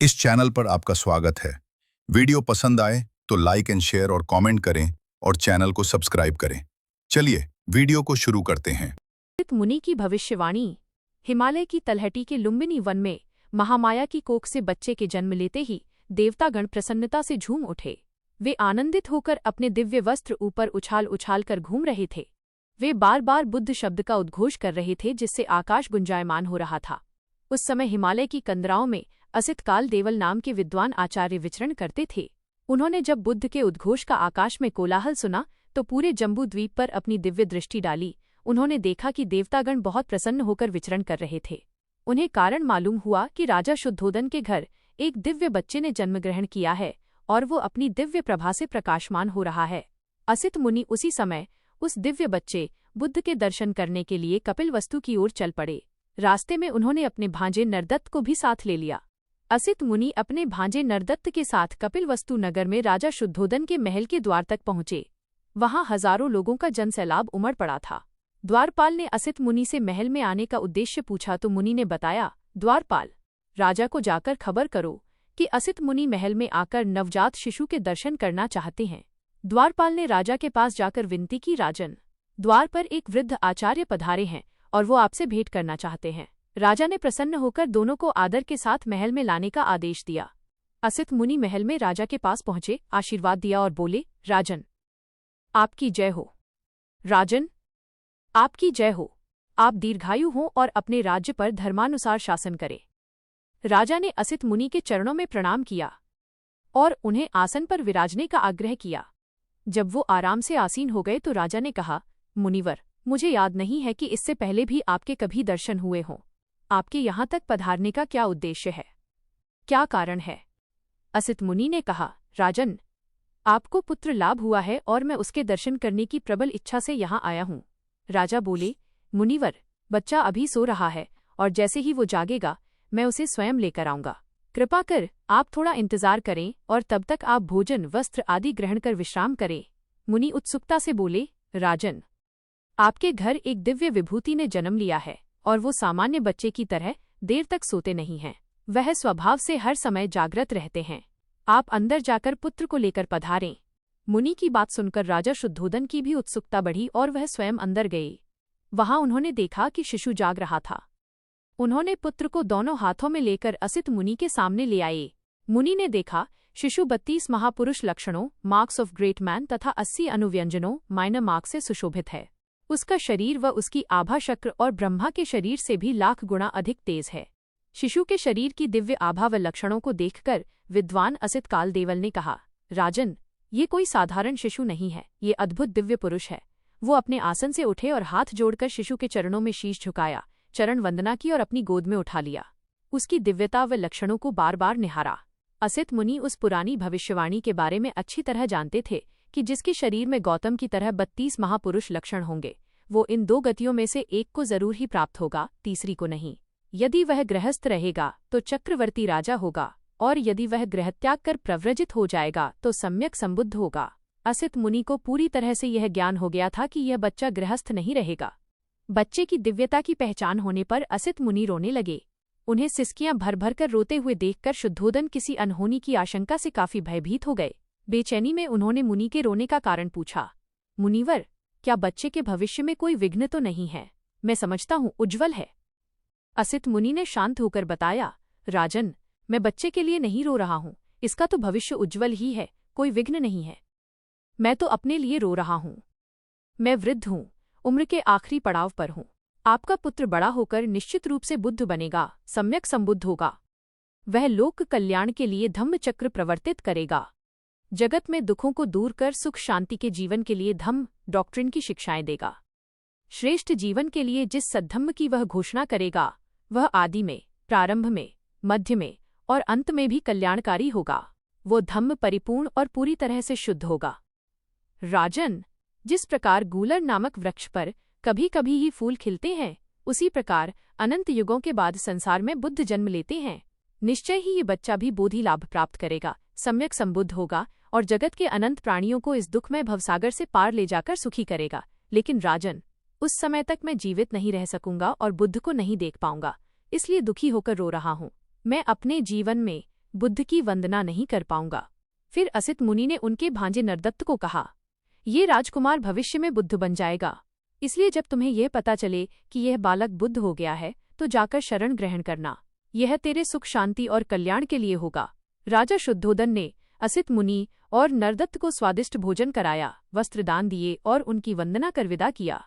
इस चैनल पर आपका स्वागत है। वीडियो पसंद आए तो लाइक एंड शेयर और कमेंट करें और चैनल को सब्सक्राइब करें। चलिए वीडियो को शुरू करते हैं। असित मुनि की भविष्यवाणी। हिमालय की तलहटी के लुम्बिनी वन में महामाया की कोख से बच्चे के जन्म लेते ही देवतागण प्रसन्नता से झूम उठे। वे आनंदित होकर अपने दिव्य वस्त्र ऊपर उछाल उछाल कर घूम रहे थे। वे बार बार बुद्ध शब्द का उद्घोष कर रहे थे, जिससे आकाश गुंजायमान हो रहा था। उस समय हिमालय की कंदराओं में असित काल देवल नाम के विद्वान आचार्य विचरण करते थे। उन्होंने जब बुद्ध के उद्घोष का आकाश में कोलाहल सुना तो पूरे जम्बू द्वीप पर अपनी दिव्य दृष्टि डाली। उन्होंने देखा कि देवतागण बहुत प्रसन्न होकर विचरण कर रहे थे। उन्हें कारण मालूम हुआ कि राजा शुद्धोदन के घर एक दिव्य बच्चे ने जन्म ग्रहण किया है और वो अपनी दिव्य प्रभा से प्रकाशमान हो रहा है। असित मुनि उसी समय उस दिव्य बच्चे बुद्ध के दर्शन करने के लिए कपिलवस्तु की ओर चल पड़े। रास्ते में उन्होंने अपने भांजे नरदत्त को भी साथ ले लिया। असित मुनि अपने भांजे नरदत्त के साथ कपिलवस्तु नगर में राजा शुद्धोदन के महल के द्वार तक पहुंचे। वहां हजारों लोगों का जनसैलाब उमड़ पड़ा था। द्वारपाल ने असित मुनि से महल में आने का उद्देश्य पूछा तो मुनि ने बताया, द्वारपाल, राजा को जाकर खबर करो कि असित मुनि महल में आकर नवजात शिशु के दर्शन करना चाहते हैं। द्वारपाल ने राजा के पास जाकर विनती की, राजन, द्वार पर एक वृद्ध आचार्य पधारे हैं और वो आपसे भेंट करना चाहते हैं। राजा ने प्रसन्न होकर दोनों को आदर के साथ महल में लाने का आदेश दिया। असित मुनि महल में राजा के पास पहुंचे, आशीर्वाद दिया और बोले, राजन, आपकी जय हो। राजन, आपकी जय हो। आप दीर्घायु हों और अपने राज्य पर धर्मानुसार शासन करें। राजा ने असित मुनि के चरणों में प्रणाम किया और उन्हें आसन पर विराजने का आग्रह किया। जब वो आराम से आसीन हो गए तो राजा ने कहा, मुनिवर, मुझे याद नहीं है कि इससे पहले भी आपके कभी दर्शन हुए हों। आपके यहाँ तक पधारने का क्या उद्देश्य है? क्या कारण है? असित मुनि ने कहा, राजन, आपको पुत्र लाभ हुआ है और मैं उसके दर्शन करने की प्रबल इच्छा से यहाँ आया हूँ। राजा बोले, मुनिवर, बच्चा अभी सो रहा है और जैसे ही वो जागेगा मैं उसे स्वयं लेकर आऊंगा। कृपा कर आप थोड़ा इंतजार करें और तब तक आप भोजन, वस्त्र आदि ग्रहण कर विश्राम करें। मुनि उत्सुकता से बोले, राजन, आपके घर एक दिव्य विभूति ने जन्म लिया है और वो सामान्य बच्चे की तरह देर तक सोते नहीं हैं। वह स्वभाव से हर समय जागृत रहते हैं। आप अंदर जाकर पुत्र को लेकर पधारें। मुनि की बात सुनकर राजा शुद्धोदन की भी उत्सुकता बढ़ी और वह स्वयं अंदर गए। वहां उन्होंने देखा कि शिशु जाग रहा था। उन्होंने पुत्र को दोनों हाथों में लेकर असित मुनि के सामने ले आए। मुनि ने देखा शिशु 32 महापुरुष लक्षणों, मार्क्स ऑफ ग्रेट मैन तथा 80 अनुव्यंजनों, माइनर मार्क्स से सुशोभित है। उसका शरीर व उसकी आभा शक्र और ब्रह्मा के शरीर से भी लाख गुणा अधिक तेज है। शिशु के शरीर की दिव्य आभा व लक्षणों को देखकर विद्वान असित काल देवल ने कहा, राजन, ये कोई साधारण शिशु नहीं है, ये अद्भुत दिव्य पुरुष है। वो अपने आसन से उठे और हाथ जोड़कर शिशु के चरणों में शीश झुकाया, चरण वंदना की और अपनी गोद में उठा लिया। उसकी दिव्यता व लक्षणों को बार बार निहारा। असित मुनि उस पुरानी भविष्यवाणी के बारे में अच्छी तरह जानते थे कि जिसके शरीर में गौतम की तरह 32 महापुरुष लक्षण होंगे, वो इन 2 गतियों में से एक को जरूर ही प्राप्त होगा, तीसरी को नहीं। यदि वह गृहस्थ रहेगा तो चक्रवर्ती राजा होगा और यदि वह गृहत्याग कर प्रव्रजित हो जाएगा तो सम्यक संबुद्ध होगा। असित मुनि को पूरी तरह से यह ज्ञान हो गया था कि यह बच्चा गृहस्थ नहीं रहेगा। बच्चे की दिव्यता की पहचान होने पर असित मुनि रोने लगे। उन्हें सिसकियां भर भर कर रोते हुए देखकर शुद्धोदन किसी अनहोनी की आशंका से काफी भयभीत हो गए। बेचैनी में उन्होंने मुनि के रोने का कारण पूछा। मुनिवर, क्या बच्चे के भविष्य में कोई विघ्न तो नहीं है? मैं समझता हूँ उज्ज्वल है। असित मुनि ने शांत होकर बताया, राजन, मैं बच्चे के लिए नहीं रो रहा हूँ, इसका तो भविष्य उज्ज्वल ही है, कोई विघ्न नहीं है। मैं तो अपने लिए रो रहा हूँ। मैं वृद्ध हूँ, उम्र के आखिरी पड़ाव पर हूँ। आपका पुत्र बड़ा होकर निश्चित रूप से बुद्ध बनेगा, सम्यक संबुद्ध होगा। वह लोक कल्याण के लिए धम्म चक्र प्रवर्तित करेगा। जगत में दुखों को दूर कर सुख शांति के जीवन के लिए धम्म डॉक्ट्रिन की शिक्षाएं देगा। श्रेष्ठ जीवन के लिए जिस सद्धम्म की वह घोषणा करेगा, वह आदि में, प्रारंभ में, मध्य में और अंत में भी कल्याणकारी होगा। वो धम्म परिपूर्ण और पूरी तरह से शुद्ध होगा। राजन, जिस प्रकार गूलर नामक वृक्ष पर कभी कभी ही फूल खिलते हैं, उसी प्रकार अनंत युगों के बाद संसार में बुद्ध जन्म लेते हैं। निश्चय ही ये बच्चा भी बोधि लाभ प्राप्त करेगा, सम्यक संबुद्ध होगा और जगत के अनंत प्राणियों को इस दुखमय भवसागर से पार ले जाकर सुखी करेगा। लेकिन राजन, उस समय तक मैं जीवित नहीं रह सकूंगा और बुद्ध को नहीं देख पाऊंगा, इसलिए दुखी होकर रो रहा हूँ। मैं अपने जीवन में बुद्ध की वंदना नहीं कर पाऊंगा। फिर असित मुनि ने उनके भांजे नरदत्त को कहा, ये राजकुमार भविष्य में बुद्ध बन जाएगा, इसलिए जब तुम्हें यह पता चले कि यह बालक बुद्ध हो गया है तो जाकर शरण ग्रहण करना, यह तेरे सुख शांति और कल्याण के लिए होगा। राजा शुद्धोदन ने असित मुनि और नरदत्त को स्वादिष्ट भोजन कराया, वस्त्र दान दिए और उनकी वंदना कर विदा किया।